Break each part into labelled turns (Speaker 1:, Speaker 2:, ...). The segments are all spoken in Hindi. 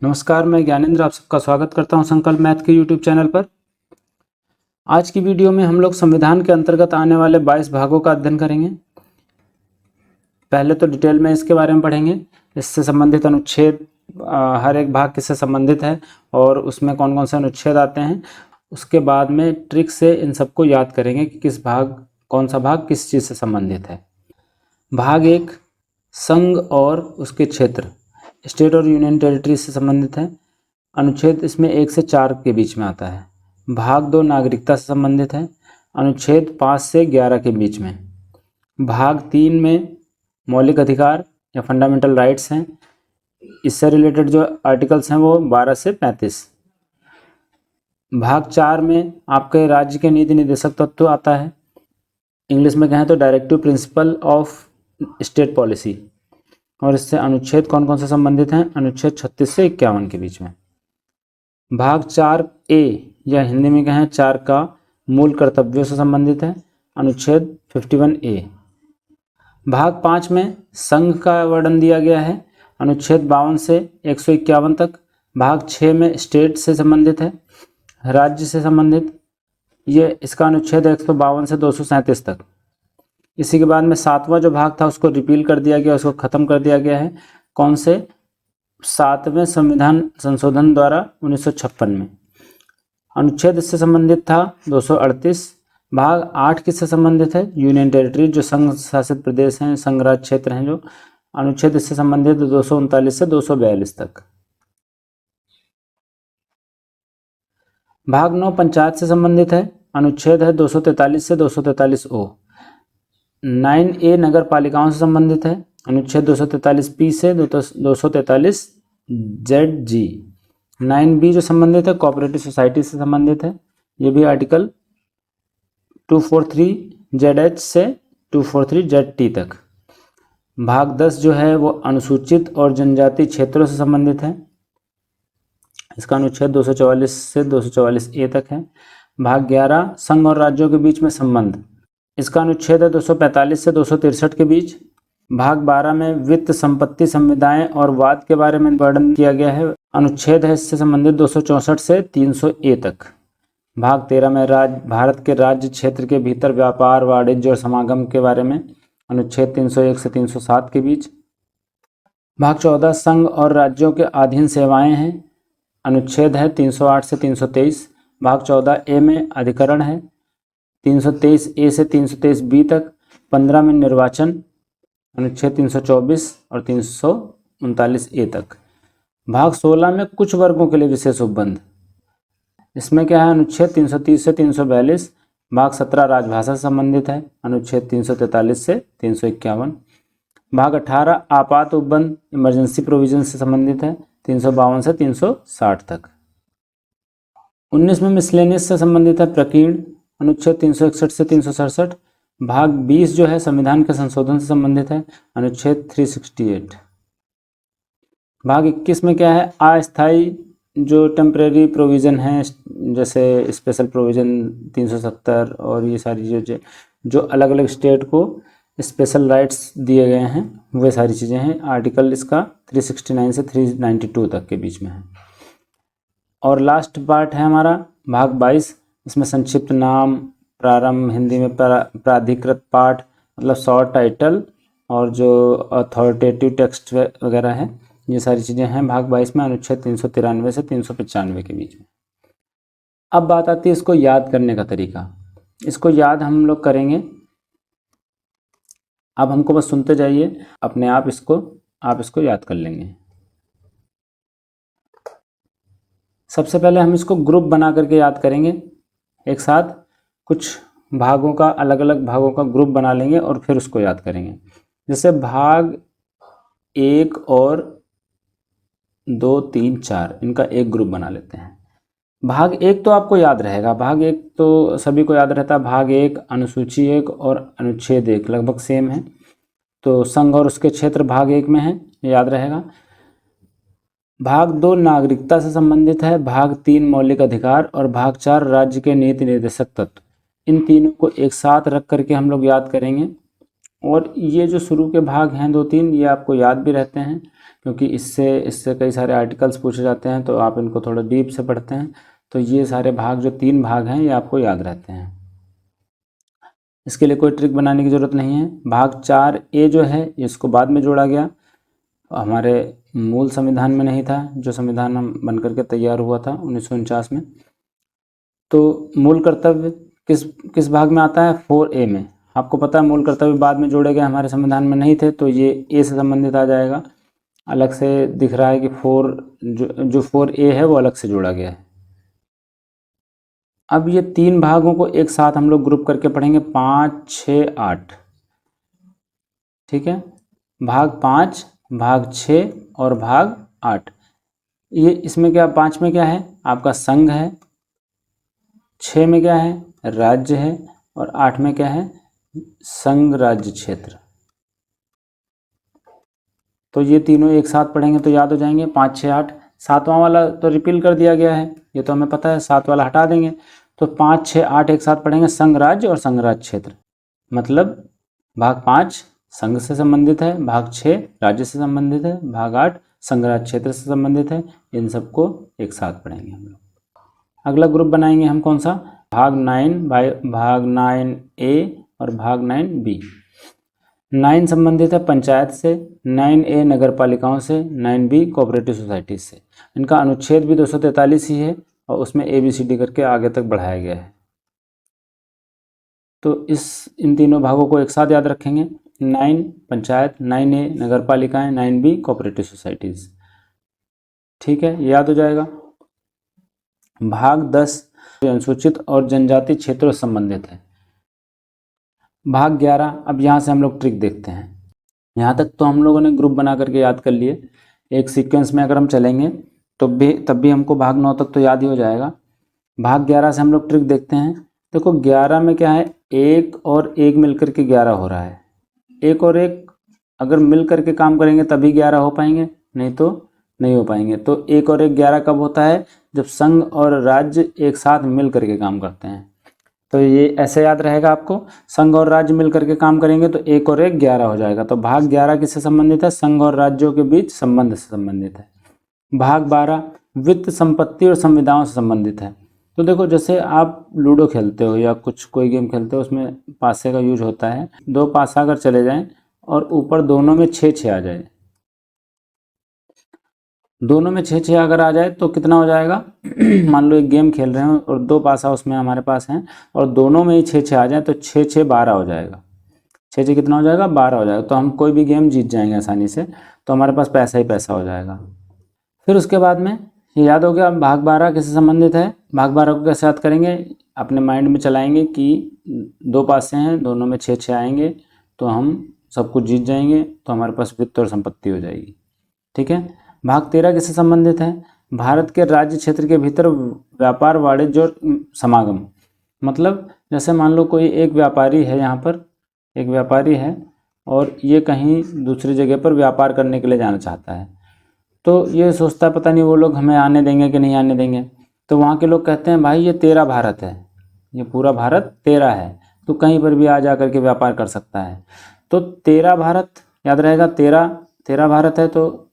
Speaker 1: नमस्कार, मैं ज्ञानेंद्र आप सबका स्वागत करता हूं संकल्प मैथ के यूट्यूब चैनल पर। आज की वीडियो में हम लोग संविधान के अंतर्गत आने वाले 22 भागों का अध्ययन करेंगे। पहले तो डिटेल में इसके बारे में पढ़ेंगे, इससे संबंधित अनुच्छेद, हर एक भाग किससे संबंधित है और उसमें कौन कौन से अनुच्छेद आते हैं। उसके बाद में ट्रिक से इन सबको याद करेंगे कि कौन सा भाग किस चीज़ से संबंधित है। भाग 1 संघ और उसके क्षेत्र, स्टेट और यूनियन टेरिटरी से संबंधित है। अनुच्छेद इसमें 1 से 4 के बीच में आता है। भाग 2 नागरिकता से संबंधित है। अनुच्छेद 5 से 11 के बीच में। भाग 3 में मौलिक अधिकार या फंडामेंटल राइट्स हैं। इससे रिलेटेड जो आर्टिकल्स हैं वो 12 से 35। भाग 4 में आपके राज्य के नीति निर्देशक तत्व आता है। इंग्लिश में कहें तो directive principle of state policy. और इससे अनुच्छेद कौन कौन से संबंधित हैं? अनुच्छेद 36 से 51 के बीच में। भाग 4A या हिंदी में कहें 4 का मूल कर्तव्यों से संबंधित है। अनुच्छेद 51A। भाग 5 में संघ का वर्णन दिया गया है। अनुच्छेद 52 से 151 तक। भाग 6 में स्टेट से संबंधित है, राज्य से संबंधित। ये इसका अनुच्छेद 152 से 237 तक। इसी के बाद में 7वां जो भाग था उसको रिपील कर दिया गया, उसको ख़त्म कर दिया गया है। कौन से? 7वें संविधान संशोधन द्वारा 1956 में। अनुच्छेद इससे संबंधित था 238। भाग 8 किससे संबंधित है? यूनियन टेरिटरी, जो संघ शासित प्रदेश हैं, संघ राज्य क्षेत्र हैं, जो अनुच्छेद इससे संबंधित 239 से 242 तक। भाग 9 पंचायत से संबंधित है। अनुच्छेद है 243 से 243O। 9A नगर पालिकाओं से संबंधित है। अनुच्छेद 243P से 243ZG। 9B जो संबंधित है कोऑपरेटिव सोसाइटी से संबंधित है। ये भी आर्टिकल 243ZH से 243ZT तक। भाग 10 जो है वो अनुसूचित और जनजाति क्षेत्रों से संबंधित है। इसका अनुच्छेद 244 से 244A तक है। भाग 11 संघ और राज्यों के बीच में संबंध, इसका अनुच्छेद है 245 से 263 के बीच। भाग 12 में वित्त, संपत्ति, संविदाएं और वाद के बारे में वर्णन किया गया है। अनुच्छेद है इससे संबंधित 264 से 300A तक। भाग 13 में भारत के राज्य क्षेत्र के भीतर व्यापार, वाणिज्य और समागम के बारे में। अनुच्छेद 301 से 307 के बीच। भाग 14 संघ और राज्यों के अधीन सेवाएं हैं। अनुच्छेद है 308 से 323। भाग 14A में अधिकरण है 323A से 323B तक। 15 में निर्वाचन, अनुच्छेद 324 और 339A तक। भाग 16 में कुछ वर्गों के लिए विशेष उपबंध, इसमें क्या है? अनुच्छेद 330 से 342। भाग 17 राजभाषा से संबंधित है। अनुच्छेद 343 से 351। भाग 18 आपात उपबंध, इमरजेंसी प्रोविजन से संबंधित है। 352 से 360 तक। 19 में मिसलेनियस से संबंधित है प्रकीर्ण, अनुच्छेद 361 से 367। भाग 20 जो है संविधान के संशोधन से संबंधित है। अनुच्छेद 368। भाग 21 में क्या है? अस्थायी जो टेम्परेरी प्रोविज़न है, जैसे स्पेशल प्रोविज़न 370 और ये सारी जो अलग अलग स्टेट को स्पेशल राइट्स दिए गए हैं, वे सारी चीज़ें हैं। आर्टिकल इसका 369 से 392 तक के बीच में है। और लास्ट पार्ट है हमारा भाग 22। इसमें संक्षिप्त नाम, प्रारंभ, हिंदी में प्राधिकृत पाठ मतलब शॉर्ट टाइटल, और जो अथॉरिटेटिव टेक्स्ट वगैरह है, ये सारी चीज़ें हैं भाग 22 में। अनुच्छेद 393 से 395 के बीच में। अब बात आती है इसको याद करने का तरीका। इसको याद हम लोग करेंगे। अब हमको बस सुनते जाइए, अपने आप इसको याद कर लेंगे। सबसे पहले हम इसको ग्रुप बना करके याद करेंगे। एक साथ कुछ भागों का, अलग अलग भागों का ग्रुप बना लेंगे और फिर उसको याद करेंगे। जैसे भाग 1 और 2, 3, 4, इनका एक ग्रुप बना लेते हैं। भाग 1 तो आपको याद रहेगा, भाग 1 तो सभी को याद रहता है। भाग 1 अनुसूची 1 और अनुच्छेद 1 लगभग सेम है, तो संघ और उसके क्षेत्र भाग 1 में है, याद रहेगा। भाग 2 नागरिकता से संबंधित है। भाग 3 मौलिक अधिकार और भाग 4 राज्य के नीति निर्देशक तत्व। इन तीनों को एक साथ रख करके हम लोग याद करेंगे। और ये जो शुरू के भाग हैं 2, 3, ये आपको याद भी रहते हैं। क्योंकि इससे कई सारे आर्टिकल्स पूछे जाते हैं, तो आप इनको थोड़ा डीप से पढ़ते हैं तो ये सारे भाग जो 3 भाग हैं ये आपको याद रहते हैं। इसके लिए कोई ट्रिक बनाने की ज़रूरत नहीं है। भाग 4A जो है इसको बाद में जोड़ा गया, हमारे मूल संविधान में नहीं था, जो संविधान हम बन करके तैयार हुआ था 1949 में। तो मूल कर्तव्य किस भाग में आता है? 4A में। आपको पता है मूल कर्तव्य बाद में जोड़े गए, हमारे संविधान में नहीं थे, तो ये ए से संबंधित आ जाएगा। अलग से दिख रहा है कि 4A है वो अलग से जोड़ा गया है। अब ये 3 भागों को एक साथ हम लोग ग्रुप करके पढ़ेंगे, 5, 6, 8। ठीक है, भाग 5, भाग 6 और भाग 8। ये इसमें क्या, 5 में क्या है आपका संघ है, 6 में क्या है राज्य है, और 8 में क्या है संघ राज्य क्षेत्र। तो ये तीनों एक साथ पढ़ेंगे तो याद हो जाएंगे, 5, 6, 8। 7वां वाला तो रिपील कर दिया गया है, ये तो हमें पता है, 7 वाला हटा देंगे। तो 5, 6, 8 एक साथ पढ़ेंगे, संघ राज्य और संघ राज्य क्षेत्र। मतलब भाग 5 संघ से संबंधित है, भाग 6 राज्य से संबंधित है, भाग 8 संघ राज्य क्षेत्र से संबंधित है। इन सबको एक साथ पढ़ेंगे हम लोग। अगला ग्रुप बनाएंगे हम कौन सा? भाग 9A और भाग 9B। 9 संबंधित है पंचायत से, 9A नगर पालिकाओं से, 9B कोऑपरेटिव सोसाइटी से। इनका अनुच्छेद भी 243 ही है और उसमें ABCD करके आगे तक बढ़ाया गया है। तो इन तीनों भागों को एक साथ याद रखेंगे, 9 पंचायत, 9A नगर पालिकाएँ, 9B कोऑपरेटिव सोसाइटीज़। ठीक है, याद हो जाएगा। भाग 10 अनुसूचित और जनजाति क्षेत्रों से संबंधित है। भाग 11, अब यहाँ से हम लोग ट्रिक देखते हैं। यहाँ तक तो हम लोगों ने ग्रुप बना करके याद कर लिए। एक सीक्वेंस में अगर हम चलेंगे तो तब भी हमको भाग 9 तक तो याद ही हो जाएगा। भाग 11 से हम लोग ट्रिक देखते हैं। देखो 11 में क्या है, 1 और 1 मिलकर के 11 हो रहा है। 1 और 1 अगर मिल करके काम करेंगे तभी 11 हो पाएंगे, नहीं तो नहीं हो पाएंगे। तो 1 और 1 11 कब होता है? जब संघ और राज्य एक साथ मिल करके काम करते हैं। तो ये ऐसे याद रहेगा आपको, संघ और राज्य मिल करके काम करेंगे तो 1 और 1 11 हो जाएगा। तो भाग 11 किससे संबंधित है? संघ और राज्यों के बीच संबंध से संबंधित है। भाग 12 वित्त, संपत्ति और संविदाओं से संबंधित है। तो देखो जैसे आप लूडो खेलते हो या कोई गेम खेलते हो, उसमें पासे का यूज होता है। 2 पासा अगर चले जाएं और ऊपर दोनों में 6 आ जाए, दोनों में 6 अगर आ जाए तो कितना हो जाएगा? मान लो एक गेम खेल रहे हैं और 2 पासा उसमें हमारे पास हैं और दोनों में ही 6 आ जाए तो 6 12 हो जाएगा। 6 कितना हो जाएगा? 12 हो जाएगा। तो हम कोई भी गेम जीत जाएंगे आसानी से, तो हमारे पास पैसा ही पैसा हो जाएगा। फिर उसके बाद में ये याद हो गया भाग 12 किससे संबंधित है। भाग 12 को कैसे याद करेंगे? अपने माइंड में चलाएंगे कि 2 पासे हैं, दोनों में 6 आएंगे तो हम सब कुछ जीत जाएंगे, तो हमारे पास वित्त और संपत्ति हो जाएगी। ठीक है। भाग 13 किससे संबंधित है? भारत के राज्य क्षेत्र के भीतर व्यापार, वाणिज्य और समागम। मतलब जैसे मान लो कोई एक व्यापारी है, यहाँ पर एक व्यापारी है और ये कहीं दूसरी जगह पर व्यापार करने के लिए जाना चाहता है, तो ये सोचता है पता नहीं वो लोग हमें आने देंगे कि नहीं आने देंगे। तो वहाँ के लोग कहते हैं भाई ये तेरा भारत है, ये पूरा भारत तेरा है, तो कहीं पर भी आ जा करके व्यापार कर सकता है। तो तेरा भारत याद रहेगा, तेरा भारत है, तो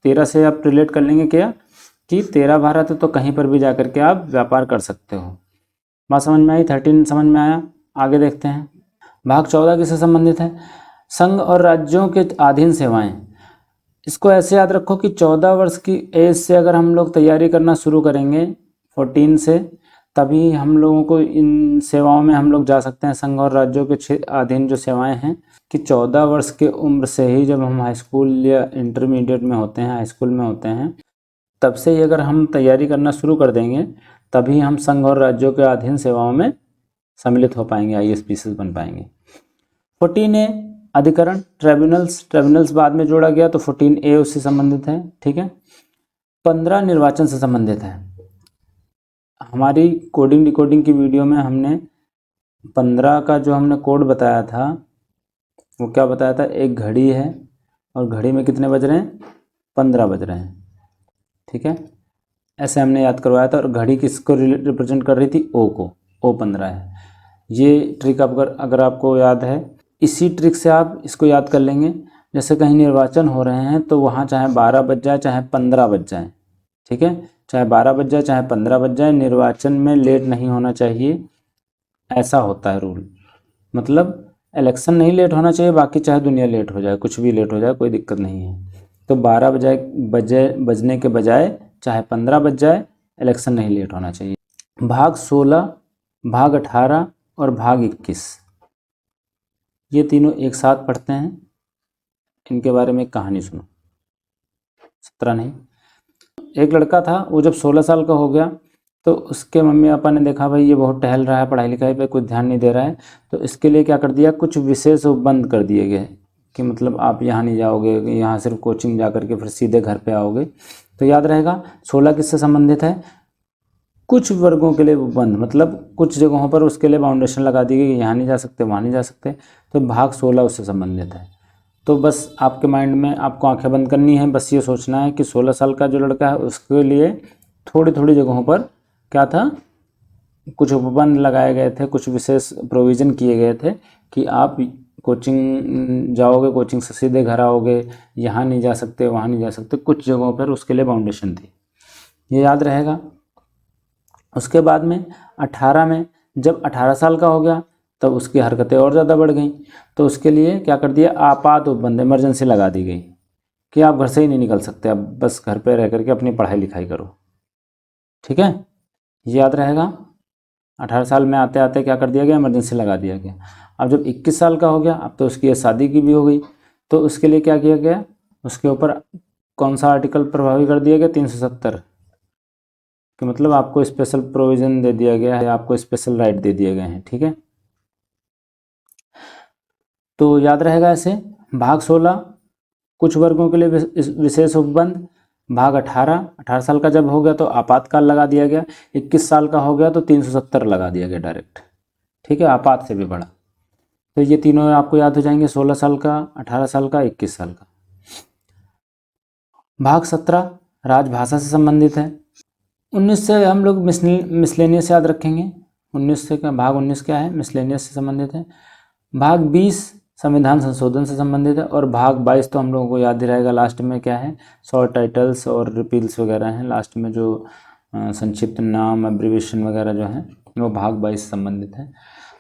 Speaker 1: 13 से आप रिलेट कर लेंगे क्या कि तेरा भारत है तो कहीं पर भी जा करके आप व्यापार कर सकते हो। बात समझ में आई? 13 समझ में आया? आगे देखते हैं। भाग 14 किससे संबंधित है? संघ और राज्यों के अधीन सेवाएं। इसको ऐसे याद रखो कि 14 वर्ष की एज से अगर हम लोग तैयारी करना शुरू करेंगे 14 से, तभी हम लोगों को इन सेवाओं में हम लोग जा सकते हैं। संघ और राज्यों के अधीन जो सेवाएं हैं कि 14 वर्ष के उम्र से ही, जब हम हाई स्कूल या इंटरमीडिएट में होते हैं, हाई स्कूल में होते हैं, तब से ही अगर हम तैयारी करना शुरू कर देंगे तभी हम संघ और राज्यों के अधीन सेवाओं में सम्मिलित हो पाएंगे, IAS बन पाएंगे। 14A अधिकरण, ट्रिब्यूनल्स बाद में जोड़ा गया तो 14A उससे संबंधित है। ठीक है। 15 निर्वाचन से संबंधित है। हमारी कोडिंग डिकोडिंग की वीडियो में हमने 15 का जो हमने कोड बताया था वो क्या बताया था? एक घड़ी है और घड़ी में कितने बज रहे हैं? 15 बज रहे हैं। ठीक है, ऐसे हमने याद करवाया था। और घड़ी किसको रिप्रेजेंट कर रही थी? O को, O 15 है। ये ट्रिक अगर आपको याद है, इसी ट्रिक से आप इसको याद कर लेंगे। जैसे कहीं निर्वाचन हो रहे हैं तो वहाँ चाहे 12 बज जाए चाहे 15 बज जाए, ठीक है, चाहे 12 बज जाए चाहे 15 बज जाए, निर्वाचन में लेट नहीं होना चाहिए, ऐसा होता है रूल। मतलब इलेक्शन नहीं लेट होना चाहिए, बाकी चाहे दुनिया लेट हो जाए, कुछ भी लेट हो जाए, कोई दिक्कत नहीं है। तो 12 बजने के बजाय चाहे 15 बज जाए, इलेक्शन नहीं लेट होना चाहिए। भाग 16, भाग 18 और भाग 21, ये तीनों एक साथ पढ़ते हैं। इनके बारे में एक कहानी सुनो। 17 नहीं, एक लड़का था, वो जब 16 साल का हो गया तो उसके मम्मी पापा ने देखा भाई ये बहुत टहल रहा है, पढ़ाई लिखाई पे कुछ ध्यान नहीं दे रहा है, तो इसके लिए क्या कर दिया, कुछ विशेष बंद कर दिए गए कि मतलब आप यहाँ नहीं जाओगे, यहाँ सिर्फ कोचिंग जा करके फिर सीधे घर पे आओगे। तो याद रहेगा 16 किससे संबंधित है, कुछ वर्गों के लिए बंद, मतलब कुछ जगहों पर उसके लिए बाउंडेशन लगा दी गई कि यहाँ नहीं जा सकते, वहाँ नहीं जा सकते। तो भाग 16 उससे संबंधित है। तो बस आपके माइंड में आपको आंखें बंद करनी है, बस ये सोचना है कि 16 साल का जो लड़का है उसके लिए थोड़ी थोड़ी जगहों पर क्या था, कुछ उपबंध लगाए गए थे, कुछ विशेष प्रोविज़न किए गए थे कि आप कोचिंग जाओगे, कोचिंग से सीधे घर आओगे, यहाँ नहीं जा सकते, वहाँ नहीं जा सकते, कुछ जगहों पर उसके लिए बाउंडेशन थी, ये याद रहेगा। उसके बाद में 18 में, जब 18 साल का हो गया तब उसकी हरकतें और ज़्यादा बढ़ गई, तो उसके लिए क्या कर दिया, आपात उपबंध, इमरजेंसी लगा दी गई कि आप घर से ही नहीं निकल सकते, अब बस घर पे रह करके अपनी पढ़ाई लिखाई करो, ठीक है, ये याद रहेगा। 18 साल में आते आते क्या कर दिया गया, इमरजेंसी लगा दिया गया। अब जब 21 साल का हो गया, अब तो उसकी शादी की भी हो गई, तो उसके लिए क्या किया गया, उसके ऊपर कौन सा आर्टिकल प्रभावी कर दिया गया, 370, कि मतलब आपको स्पेशल प्रोविज़न दे दिया गया है, आपको स्पेशल राइट दे दिए गए हैं, ठीक है। तो याद रहेगा ऐसे, भाग 16 कुछ वर्गों के लिए विशेष उपबंध, भाग 18 साल का जब हो गया तो आपातकाल लगा दिया गया, 21 साल का हो गया तो 370 लगा दिया गया डायरेक्ट, ठीक है, आपात से भी बड़ा। तो ये तीनों आपको याद हो जाएंगे, 16 साल का, 18 साल का, 21 साल का। भाग 17 राजभाषा से संबंधित है। 19 से हम लोग मिसलेनियस याद रखेंगे, 19 से क्या, भाग 19 क्या है, मिसलेनियस से संबंधित है। भाग 20 संविधान संशोधन से संबंधित है, और भाग 22 तो हम लोगों को याद ही रहेगा, लास्ट में क्या है, शॉर्ट टाइटल्स और रिपील्स वगैरह हैं, लास्ट में जो संक्षिप्त नाम, एब्रीविएशन वगैरह जो है वो भाग 22 से संबंधित है।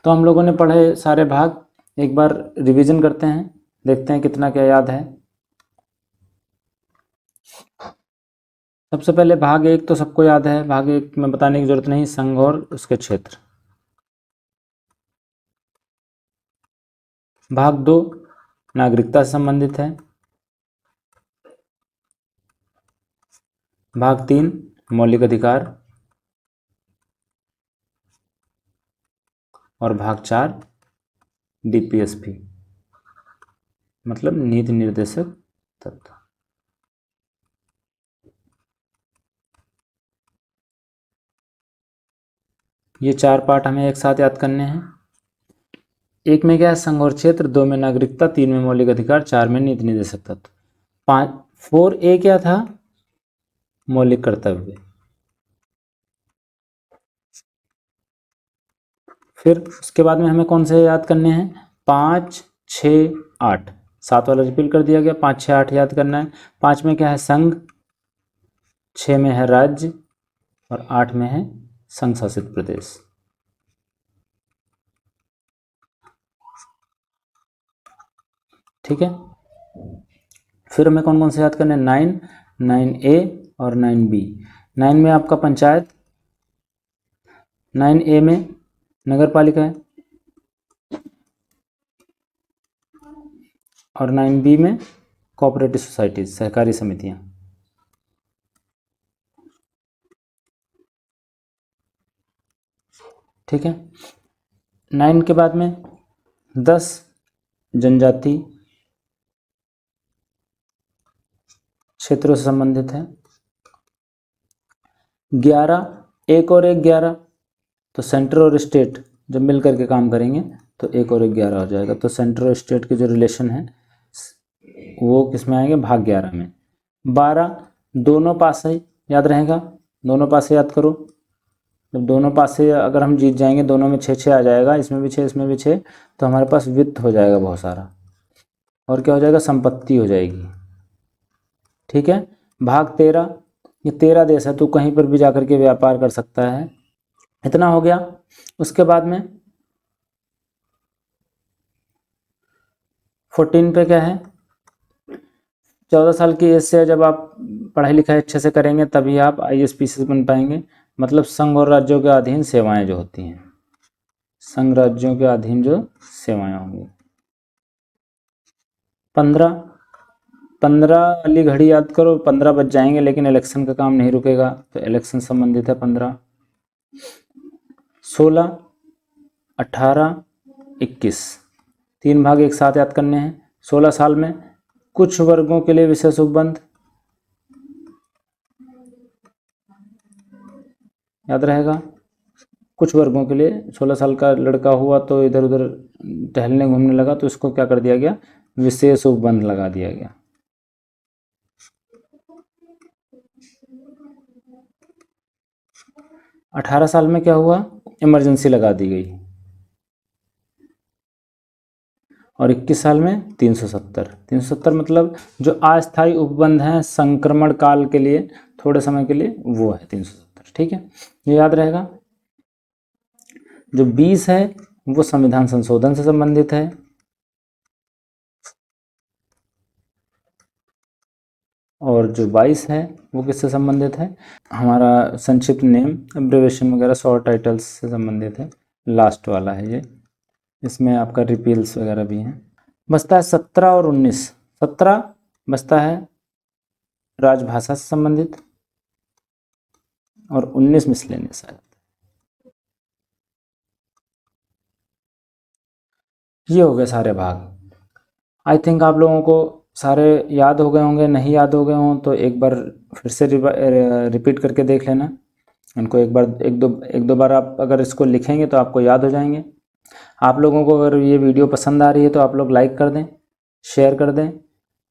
Speaker 1: तो हम लोगों ने पढ़े सारे भाग, एक बार रिवीजन करते हैं, देखते हैं कितना क्या याद है। सबसे पहले भाग 1 तो सबको याद है, भाग 1 में बताने की जरूरत नहीं, संघ और उसके क्षेत्र। भाग 2 नागरिकता से संबंधित है। भाग 3 मौलिक अधिकार, और भाग 4 डीपीएसपी मतलब नीति निर्देशक तत्व। ये 4 पार्ट हमें एक साथ याद करने हैं। एक में क्या है, संघ और क्षेत्र, 2 में नागरिकता, 3 में मौलिक अधिकार, 4 में नीति निर्देशक तत्व। 4A क्या था, मौलिक कर्तव्य। फिर उसके बाद में हमें कौन से याद करने हैं, 5, 6, 8, 7 वाला रिपील कर दिया गया, 5, 6, 8 याद करना है। 5 में क्या है, संघ, 6 में है राज्य, और 8 में है संघ शासित प्रदेश। ठीक है, फिर हमें कौन कौन से याद करने हैं, 9, 9A और 9B। 9 में आपका पंचायत, 9A में नगर पालिका है, और 9B में कोऑपरेटिव सोसाइटीज, सहकारी समितियां। ठीक है, 9 के बाद में 10 जनजाति क्षेत्रों से संबंधित है। 11 1 और 1 11, तो सेंटर और स्टेट जब मिल करके काम करेंगे तो 1 और 1 11 हो जाएगा। तो सेंटर और स्टेट के जो रिलेशन है वो किस में आएंगे, भाग 11 में। 12 दोनों पासे याद रहेगा, दोनों पासे याद करो। जब दोनों पासे अगर हम जीत जाएंगे, दोनों में 6 6 आ जाएगा, इसमें भी 6 इसमें भी 6, तो हमारे पास वित्त हो जाएगा बहुत सारा। और क्या हो जाएगा, संपत्ति हो जाएगी। ठीक है। भाग 13, ये 13 देश है, तो कहीं पर भी जाकर के व्यापार कर सकता है। इतना हो गया। उसके बाद में 14 पे क्या है, 14 साल की एज से जब आप पढ़ाई लिखाई अच्छे से करेंगे तभी आप ISPC बन पाएंगे। मतलब संघ और राज्यों के अधीन सेवाएं जो होती हैं, संघ राज्यों के अधीन जो सेवाएं होंगी। 15 वाली घड़ी याद करो, 15 बज जाएंगे लेकिन इलेक्शन का काम नहीं रुकेगा, तो इलेक्शन संबंधित है 15। 16, 18, 21, 3 भाग एक साथ याद करने हैं। 16 साल में कुछ वर्गों के लिए विशेष उपबंध याद रहेगा। कुछ वर्गों के लिए 16 साल का लड़का हुआ तो इधर उधर टहलने घूमने लगा, तो इसको क्या कर दिया गया, विशेष उपबंध लगा दिया गया। । 18 साल में क्या हुआ, इमरजेंसी लगा दी गई। और 21 साल में 370 मतलब जो अस्थायी उपबंध हैं संक्रमण काल के लिए, थोड़े समय के लिए, वो है 370। ठीक है, ये याद रहेगा। जो 20 है वो संविधान संशोधन से संबंधित है। और जो 22 है वो किससे संबंधित है, हमारा संक्षिप्त नेम, एब्रिवेशन वगैरह, शॉर्ट टाइटल्स से संबंधित है। लास्ट वाला है ये, इसमें आपका रिपील्स वगैरह भी हैं। बचता है 17 और 19। 17 बचता है राजभाषा से संबंधित, और 19 मिसलेनियस है। ये हो गए सारे भाग। आई थिंक आप लोगों को सारे याद हो गए होंगे, नहीं याद हो गए हों तो एक बार फिर से रिपीट करके देख लेना इनको। एक दो बार आप अगर इसको लिखेंगे तो आपको याद हो जाएंगे। आप लोगों को अगर ये वीडियो पसंद आ रही है तो आप लोग लाइक कर दें, शेयर कर दें,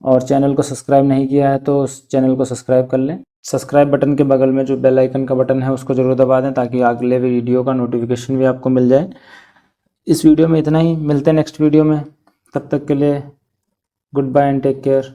Speaker 1: और चैनल को सब्सक्राइब नहीं किया है तो उस चैनल को सब्सक्राइब कर लें। सब्सक्राइब बटन के बगल में जो बेल आइकन का बटन है उसको ज़रूर दबा दें ताकि अगले वीडियो का नोटिफिकेशन भी आपको मिल जाए। इस वीडियो में इतना ही, मिलते हैं नेक्स्ट वीडियो में। तब तक के लिए goodbye and take care.